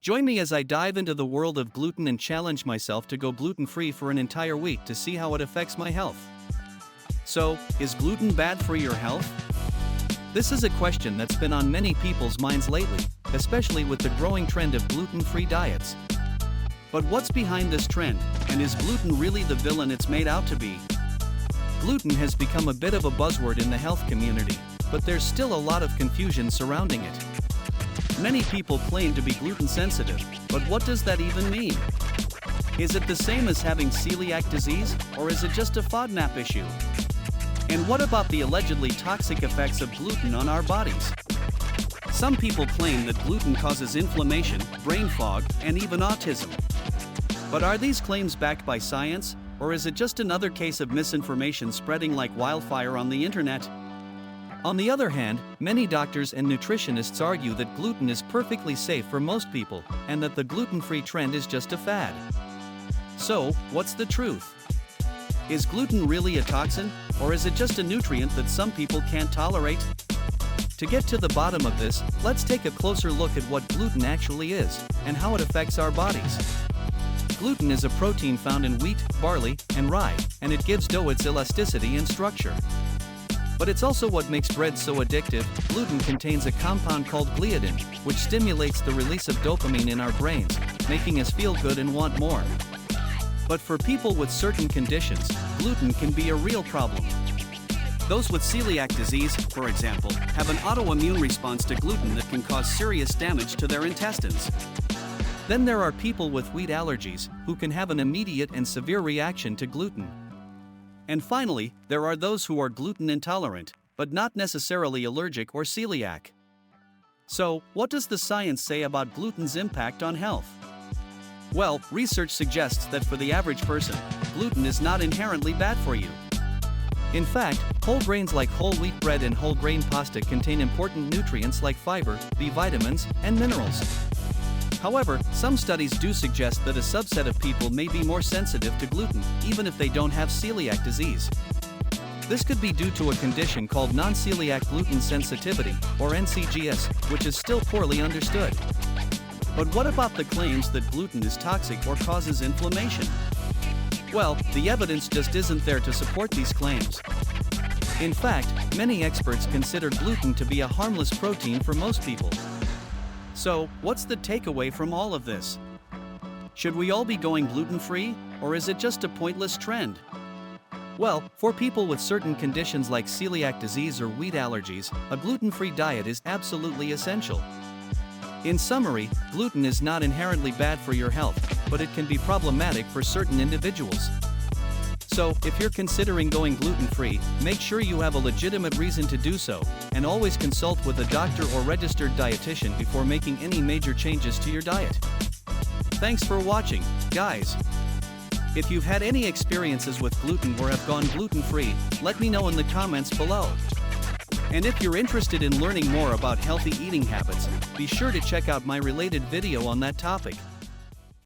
Join me as I dive into the world of gluten and challenge myself to go gluten-free for an entire week to see how it affects my health. So, is gluten bad for your health? This is a question that's been on many people's minds lately, especially with the growing trend of gluten-free diets. But what's behind this trend, and is gluten really the villain it's made out to be? Gluten has become a bit of a buzzword in the health community, but there's still a lot of confusion surrounding it. Many people claim to be gluten sensitive, but what does that even mean? Is it the same as having celiac disease, or is it just a FODMAP issue? And what about the allegedly toxic effects of gluten on our bodies? Some people claim that gluten causes inflammation, brain fog, and even autism. But are these claims backed by science, or is it just another case of misinformation spreading like wildfire on the internet? On the other hand, many doctors and nutritionists argue that gluten is perfectly safe for most people, and that the gluten-free trend is just a fad. So, what's the truth? Is gluten really a toxin, or is it just a nutrient that some people can't tolerate? To get to the bottom of this, let's take a closer look at what gluten actually is, and how it affects our bodies. Gluten is a protein found in wheat, barley, and rye, and it gives dough its elasticity and structure. But it's also what makes bread so addictive. Gluten contains a compound called gliadin, which stimulates the release of dopamine in our brains, making us feel good and want more. But for people with certain conditions, gluten can be a real problem. Those with celiac disease, for example, have an autoimmune response to gluten that can cause serious damage to their intestines. Then there are people with wheat allergies, who can have an immediate and severe reaction to gluten. And finally, there are those who are gluten intolerant, but not necessarily allergic or celiac. So, what does the science say about gluten's impact on health? Well, research suggests that for the average person, gluten is not inherently bad for you. In fact, whole grains like whole wheat bread and whole grain pasta contain important nutrients like fiber, B vitamins, and minerals. However, some studies do suggest that a subset of people may be more sensitive to gluten, even if they don't have celiac disease. This could be due to a condition called non-celiac gluten sensitivity, or NCGS, which is still poorly understood. But what about the claims that gluten is toxic or causes inflammation? Well, the evidence just isn't there to support these claims. In fact, many experts consider gluten to be a harmless protein for most people. So, what's the takeaway from all of this? Should we all be going gluten-free, or is it just a pointless trend? Well, for people with certain conditions like celiac disease or wheat allergies, a gluten-free diet is absolutely essential. In summary, gluten is not inherently bad for your health, but it can be problematic for certain individuals. So, if you're considering going gluten-free, make sure you have a legitimate reason to do so, and always consult with a doctor or registered dietitian before making any major changes to your diet. Thanks for watching, guys. If you've had any experiences with gluten or have gone gluten-free, let me know in the comments below. And if you're interested in learning more about healthy eating habits, be sure to check out my related video on that topic.